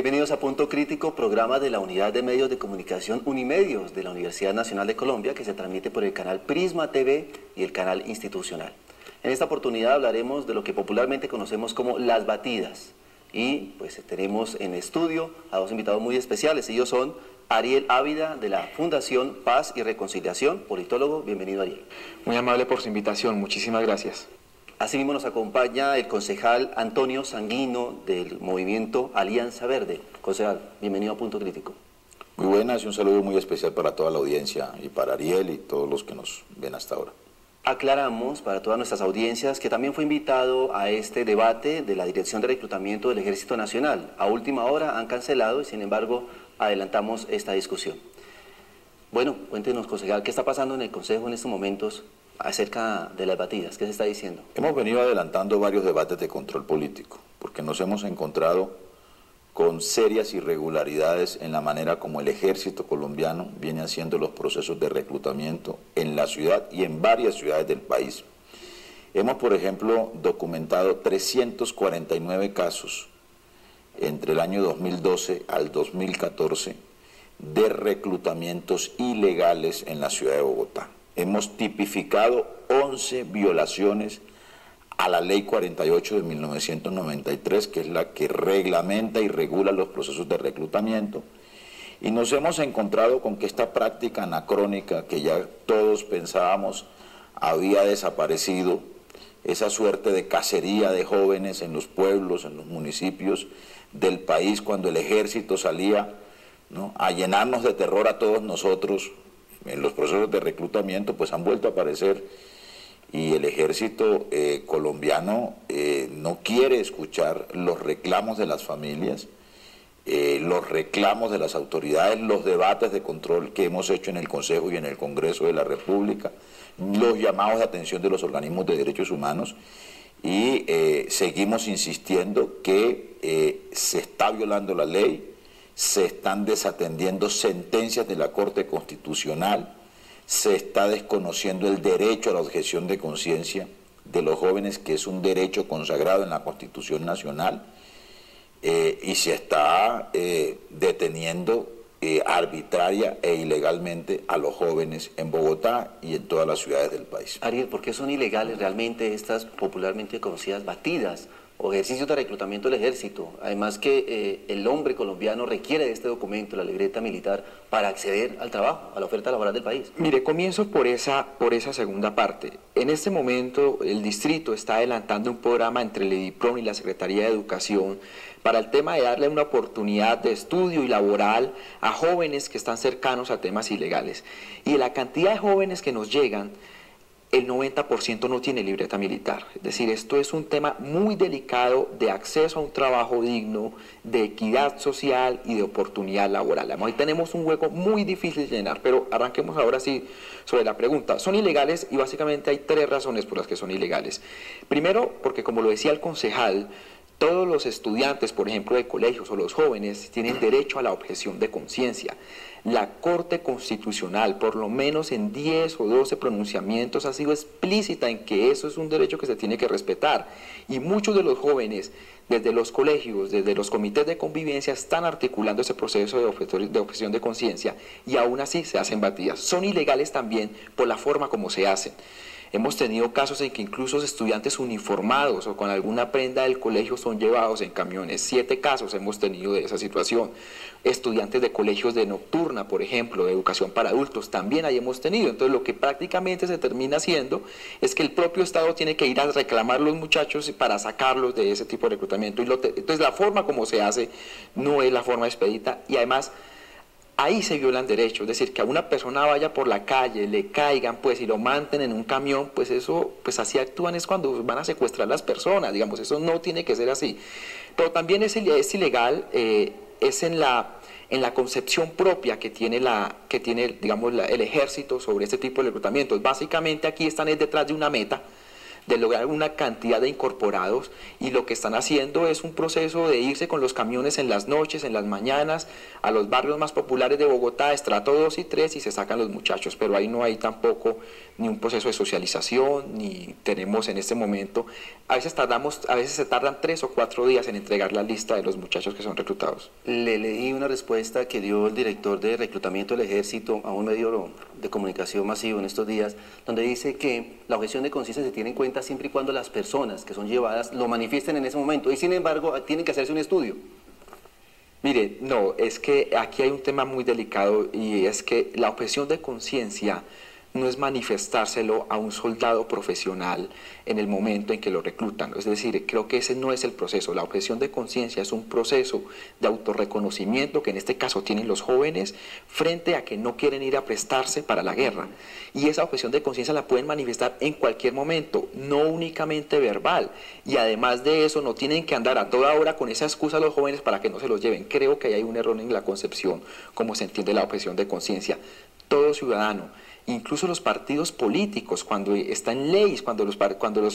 Bienvenidos a Punto Crítico, programa de la Unidad de Medios de Comunicación Unimedios de la Universidad Nacional de Colombia, que se transmite por el canal Prisma TV y el canal institucional. En esta oportunidad hablaremos de lo que popularmente conocemos como las batidas. Y pues tenemos en estudio a dos invitados muy especiales. Ellos son Ariel Ávila, de la Fundación Paz y Reconciliación, politólogo. Bienvenido, Ariel. Muy amable por su invitación, muchísimas gracias. Asimismo nos acompaña el concejal Antonio Sanguino del movimiento Alianza Verde. Concejal, bienvenido a Punto Crítico. Muy buenas y un saludo muy especial para toda la audiencia y para Ariel y todos los que nos ven hasta ahora. Aclaramos para todas nuestras audiencias que también fue invitado a este debate de la Dirección de Reclutamiento del Ejército Nacional. A última hora han cancelado y sin embargo adelantamos esta discusión. Bueno, cuéntenos, concejal, ¿qué está pasando en el Consejo en estos momentos acerca de las batidas? ¿Qué se está diciendo? Hemos venido adelantando varios debates de control político porque nos hemos encontrado con serias irregularidades en la manera como el ejército colombiano viene haciendo los procesos de reclutamiento en la ciudad y en varias ciudades del país. Hemos, por ejemplo, documentado 349 casos entre el año 2012 al 2014 de reclutamientos ilegales en la ciudad de Bogotá. Hemos tipificado 11 violaciones a la Ley 48 de 1993, que es la que reglamenta y regula los procesos de reclutamiento, y nos hemos encontrado con que esta práctica anacrónica, que ya todos pensábamos había desaparecido, esa suerte de cacería de jóvenes en los pueblos, en los municipios del país, cuando el ejército salía, ¿no?, a llenarnos de terror a todos nosotros en los procesos de reclutamiento, pues han vuelto a aparecer. Y el ejército colombiano no quiere escuchar los reclamos de las familias, los reclamos de las autoridades, los debates de control que hemos hecho en el Consejo y en el Congreso de la República, los llamados de atención de los organismos de derechos humanos, y seguimos insistiendo que se está violando la ley, se están desatendiendo sentencias de la Corte Constitucional, se está desconociendo el derecho a la objeción de conciencia de los jóvenes, que es un derecho consagrado en la Constitución Nacional, y se está deteniendo arbitraria e ilegalmente a los jóvenes en Bogotá y en todas las ciudades del país. Ariel, ¿por qué son ilegales realmente estas popularmente conocidas batidas o ejercicios de reclutamiento del ejército? Además que el hombre colombiano requiere de este documento, la libreta militar, para acceder al trabajo, a la oferta laboral del país. Mire, comienzo por esa segunda parte. En este momento el distrito está adelantando un programa entre el EDIPRON y la Secretaría de Educación para el tema de darle una oportunidad de estudio y laboral a jóvenes que están cercanos a temas ilegales. Y de la cantidad de jóvenes que nos llegan, el 90% no tiene libreta militar. Es decir, esto es un tema muy delicado de acceso a un trabajo digno, de equidad social y de oportunidad laboral. Ahí tenemos un hueco muy difícil de llenar, pero arranquemos ahora sí sobre la pregunta. Son ilegales y básicamente hay tres razones por las que son ilegales. Primero, porque como lo decía el concejal, todos los estudiantes, por ejemplo, de colegios o los jóvenes, tienen derecho a la objeción de conciencia. La Corte Constitucional, por lo menos en 10 o 12 pronunciamientos, ha sido explícita en que eso es un derecho que se tiene que respetar. Y muchos de los jóvenes, desde los colegios, desde los comités de convivencia, están articulando ese proceso de objeción de conciencia y aún así se hacen batidas. Son ilegales también por la forma como se hacen. Hemos tenido casos en que incluso estudiantes uniformados o con alguna prenda del colegio son llevados en camiones. 7 casos hemos tenido de esa situación. Estudiantes de colegios de nocturna, por ejemplo, de educación para adultos, también ahí hemos tenido. Entonces lo que prácticamente se termina haciendo es que el propio Estado tiene que ir a reclamar a los muchachos para sacarlos de ese tipo de reclutamiento. Entonces la forma como se hace no es la forma expedita y además ahí se violan derechos, es decir, que a una persona vaya por la calle, le caigan, pues, y lo maten en un camión, pues eso, pues así actúan es cuando van a secuestrar a las personas, digamos, eso no tiene que ser así. Pero también es ilegal, es en la concepción propia que tiene, digamos, el ejército sobre este tipo de reclutamientos. Básicamente aquí están detrás de una meta, de lograr una cantidad de incorporados, y lo que están haciendo es un proceso de irse con los camiones en las noches, en las mañanas, a los barrios más populares de Bogotá, estrato 2 y 3, y se sacan los muchachos, pero ahí no hay tampoco ni un proceso de socialización, ni tenemos en este momento, a veces se tardan 3 o 4 días en entregar la lista de los muchachos que son reclutados. Le leí una respuesta que dio el director de reclutamiento del Ejército a un medio de comunicación masivo en estos días, donde dice que la objeción de conciencia se tiene en cuenta siempre y cuando las personas que son llevadas lo manifiesten en ese momento, y sin embargo tienen que hacerse un estudio. Mire, no, es que aquí hay un tema muy delicado, y es que la objeción de conciencia no es manifestárselo a un soldado profesional en el momento en que lo reclutan. Es decir, creo que ese no es el proceso. La objeción de conciencia es un proceso de autorreconocimiento que en este caso tienen los jóvenes frente a que no quieren ir a prestarse para la guerra. Y esa objeción de conciencia la pueden manifestar en cualquier momento, no únicamente verbal. Y además de eso, no tienen que andar a toda hora con esa excusa a los jóvenes para que no se los lleven. Creo que hay un error en la concepción, como se entiende la objeción de conciencia. Todo ciudadano, incluso los partidos políticos, cuando están leyes, cuando los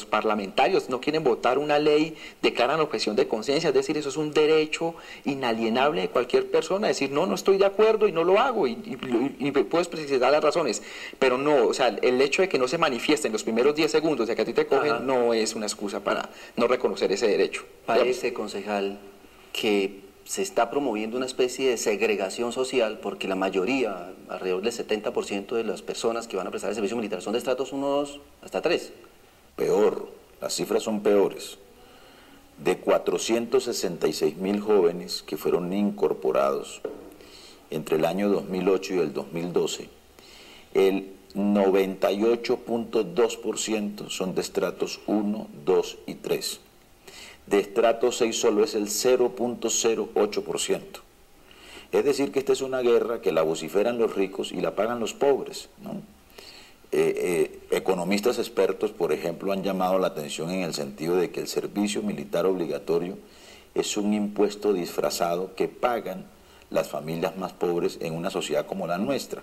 parlamentarios no quieren votar una ley, declaran objeción de conciencia. Es decir, eso es un derecho inalienable de cualquier persona, decir, no estoy de acuerdo y no lo hago, y puedes precisar las razones, pero no, o sea, el hecho de que no se manifieste en los primeros 10 segundos de que a ti te cogen, no es una excusa para no reconocer ese derecho. Parece, concejal, que se está promoviendo una especie de segregación social, porque la mayoría, alrededor del 70% de las personas que van a prestar el servicio militar son de estratos 1, 2, hasta 3. Peor, las cifras son peores. De 466.000 jóvenes que fueron incorporados entre el año 2008 y el 2012, el 98.2% son de estratos 1, 2 y 3. De estrato 6 solo es el 0.08%. Es decir, que esta es una guerra que la vociferan los ricos y la pagan los pobres, ¿no? Economistas expertos, por ejemplo, han llamado la atención en el sentido de que el servicio militar obligatorio es un impuesto disfrazado que pagan las familias más pobres en una sociedad como la nuestra,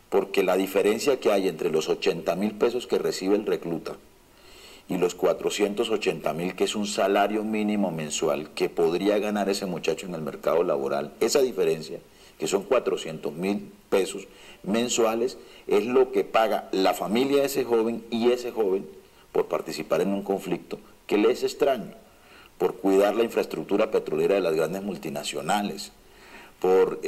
porque la diferencia que hay entre los 80.000 pesos que recibe el recluta y los 480.000, que es un salario mínimo mensual que podría ganar ese muchacho en el mercado laboral, esa diferencia, que son 400.000 pesos mensuales, es lo que paga la familia de ese joven y ese joven por participar en un conflicto que le es extraño, por cuidar la infraestructura petrolera de las grandes multinacionales, por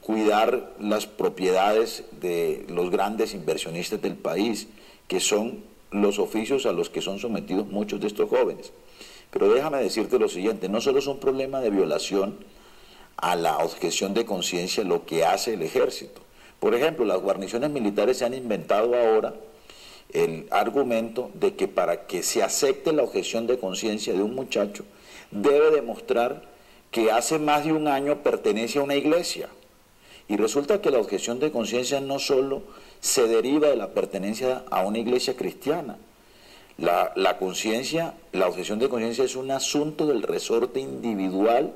cuidar las propiedades de los grandes inversionistas del país, que son los oficios a los que son sometidos muchos de estos jóvenes. Pero déjame decirte lo siguiente, no solo es un problema de violación a la objeción de conciencia lo que hace el ejército. Por ejemplo, las guarniciones militares se han inventado ahora el argumento de que para que se acepte la objeción de conciencia de un muchacho, debe demostrar que hace más de un año pertenece a una iglesia. Y resulta que la objeción de conciencia no solo se deriva de la pertenencia a una iglesia cristiana. La conciencia, la objeción de conciencia es un asunto del resorte individual,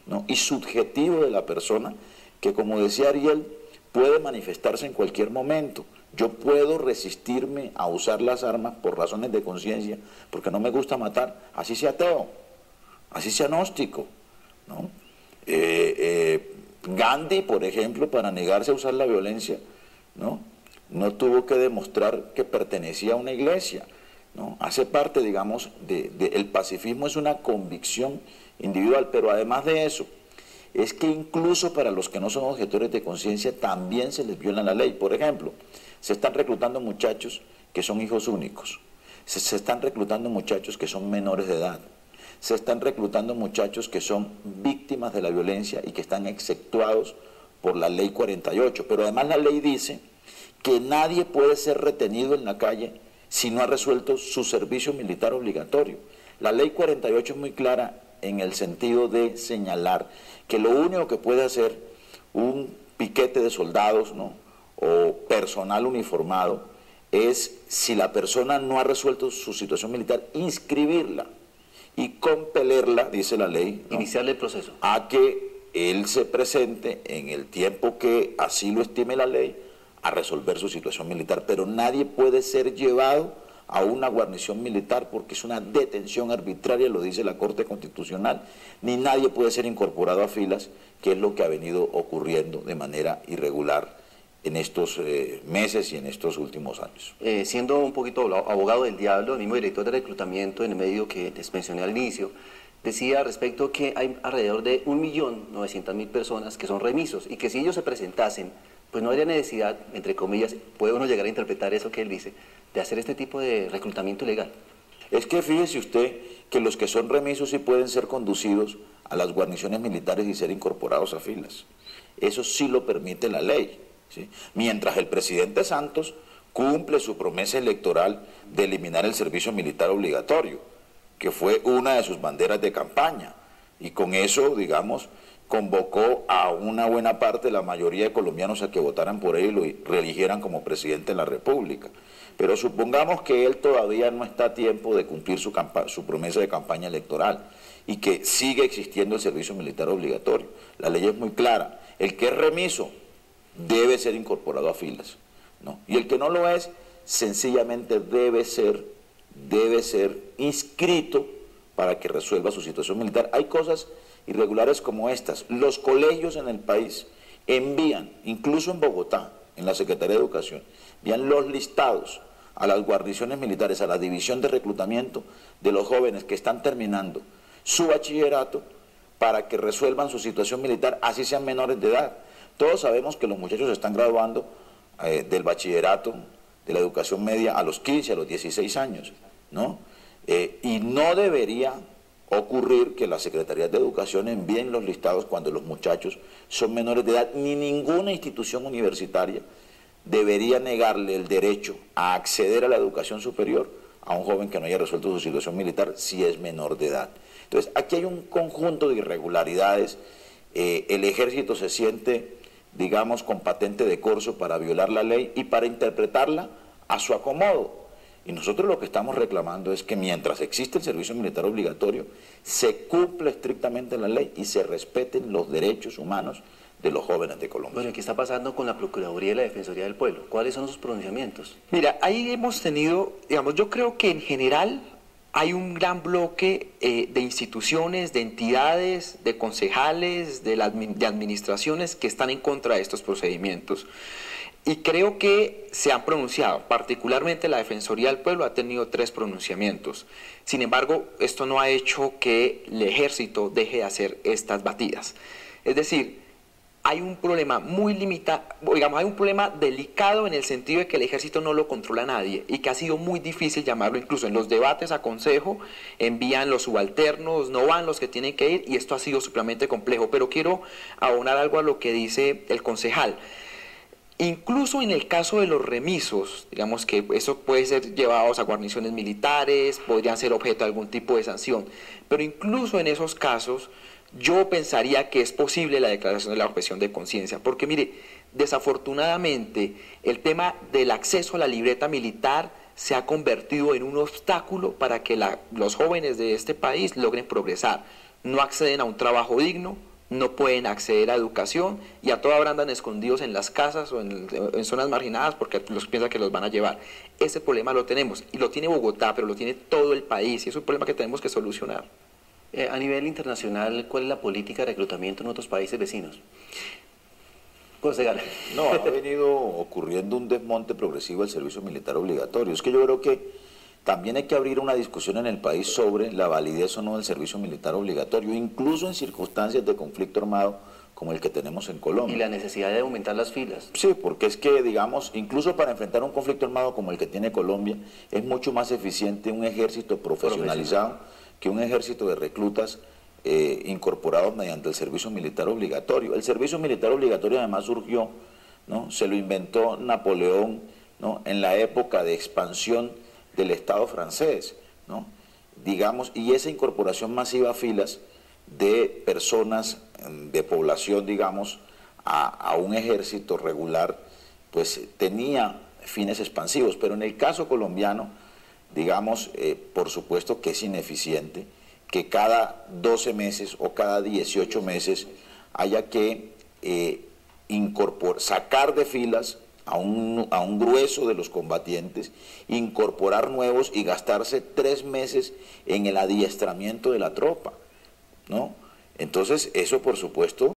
¿no?, y subjetivo de la persona, que, como decía Ariel, puede manifestarse en cualquier momento. Yo puedo resistirme a usar las armas por razones de conciencia, porque no me gusta matar, así sea ateo, así sea gnóstico, ¿no? Gandhi, por ejemplo, para negarse a usar la violencia, no tuvo que demostrar que pertenecía a una iglesia, ¿no? Hace parte, digamos, el pacifismo es una convicción individual, pero además de eso, es que incluso para los que no son objetores de conciencia también se les viola la ley. Por ejemplo, se están reclutando muchachos que son hijos únicos, se están reclutando muchachos que son menores de edad, se están reclutando muchachos que son víctimas de la violencia y que están exceptuados por la ley 48, pero además la ley dice que nadie puede ser retenido en la calle si no ha resuelto su servicio militar obligatorio. La ley 48 es muy clara en el sentido de señalar que lo único que puede hacer un piquete de soldados, ¿no?, o personal uniformado es, si la persona no ha resuelto su situación militar, inscribirla y compelerla, dice la ley, ¿no?, iniciarle el proceso, a que él se presente en el tiempo que así lo estime la ley a resolver su situación militar. Pero nadie puede ser llevado a una guarnición militar porque es una detención arbitraria, lo dice la Corte Constitucional, ni nadie puede ser incorporado a filas, que es lo que ha venido ocurriendo de manera irregular en estos meses y en estos últimos años. Siendo un poquito abogado del diablo, el mismo director de reclutamiento en el medio que les mencioné al inicio, decía al respecto que hay alrededor de 1.900.000 personas que son remisos y que si ellos se presentasen, pues no habría necesidad, entre comillas, puede uno llegar a interpretar eso que él dice, de hacer este tipo de reclutamiento ilegal. Es que fíjese usted que los que son remisos sí pueden ser conducidos a las guarniciones militares y ser incorporados a filas. Eso sí lo permite la ley, ¿sí? Mientras el presidente Santos cumple su promesa electoral de eliminar el servicio militar obligatorio, que fue una de sus banderas de campaña, y con eso, digamos, convocó a una buena parte de la mayoría de colombianos a que votaran por él y lo reeligieran como presidente de la República. Pero supongamos que él todavía no está a tiempo de cumplir su promesa de campaña electoral y que sigue existiendo el servicio militar obligatorio. La ley es muy clara, el que es remiso debe ser incorporado a filas, ¿no? Y el que no lo es, sencillamente debe ser inscrito para que resuelva su situación militar. Hay cosas irregulares como estas. Los colegios en el país envían, incluso en Bogotá, en la Secretaría de Educación, envían los listados a las guarniciones militares, a la división de reclutamiento de los jóvenes que están terminando su bachillerato para que resuelvan su situación militar, así sean menores de edad. Todos sabemos que los muchachos están graduando del bachillerato, de la educación media, a los 15, a los 16 años, ¿no? Y no debería ocurrir que las secretarías de educación envíen los listados cuando los muchachos son menores de edad, ni ninguna institución universitaria debería negarle el derecho a acceder a la educación superior a un joven que no haya resuelto su situación militar si es menor de edad. Entonces, aquí hay un conjunto de irregularidades. El ejército se siente, digamos, con patente de corso para violar la ley y para interpretarla a su acomodo. Y nosotros lo que estamos reclamando es que mientras existe el servicio militar obligatorio, se cumpla estrictamente la ley y se respeten los derechos humanos de los jóvenes de Colombia. Bueno, ¿qué está pasando con la Procuraduría y la Defensoría del Pueblo? ¿Cuáles son sus pronunciamientos? Mira, ahí hemos tenido, digamos, yo creo que en general hay un gran bloque de instituciones, de entidades, de concejales, de administraciones que están en contra de estos procedimientos. Y creo que se han pronunciado, particularmente la Defensoría del Pueblo ha tenido 3 pronunciamientos. Sin embargo, esto no ha hecho que el ejército deje de hacer estas batidas. Es decir, hay un problema muy limitado, digamos, hay un problema delicado en el sentido de que el ejército no lo controla nadie y que ha sido muy difícil llamarlo, incluso en los debates a consejo, envían los subalternos, no van los que tienen que ir y esto ha sido supremamente complejo. Pero quiero abonar algo a lo que dice el concejal. Incluso en el caso de los remisos, digamos que eso puede ser llevados a guarniciones militares, podrían ser objeto de algún tipo de sanción, pero incluso en esos casos yo pensaría que es posible la declaración de la objeción de conciencia, porque mire, desafortunadamente el tema del acceso a la libreta militar se ha convertido en un obstáculo para que los jóvenes de este país logren progresar. No acceden a un trabajo digno, no pueden acceder a educación y a toda hora andan escondidos en las casas o en zonas marginadas porque los piensan que los van a llevar. Ese problema lo tenemos y lo tiene Bogotá, pero lo tiene todo el país y es un problema que tenemos que solucionar. A nivel internacional, ¿cuál es la política de reclutamiento en otros países vecinos? Concejal. No, ha venido ocurriendo un desmonte progresivo del servicio militar obligatorio. Es que yo creo que también hay que abrir una discusión en el país sobre la validez o no del servicio militar obligatorio, incluso en circunstancias de conflicto armado como el que tenemos en Colombia. Y la necesidad de aumentar las filas. Sí, porque es que, digamos, incluso para enfrentar un conflicto armado como el que tiene Colombia, es mucho más eficiente un ejército profesionalizado que un ejército de reclutas incorporados mediante el servicio militar obligatorio. El servicio militar obligatorio además surgió, ¿no? Se lo inventó Napoleón, ¿no? En la época de expansión del Estado francés, ¿no? Digamos, y esa incorporación masiva a filas de personas, de población, digamos, a un ejército regular, pues tenía fines expansivos, pero en el caso colombiano, digamos, por supuesto que es ineficiente que cada 12 meses o cada 18 meses haya que sacar de filas a un grueso de los combatientes, incorporar nuevos y gastarse 3 meses en el adiestramiento de la tropa, ¿no? Entonces, eso por supuesto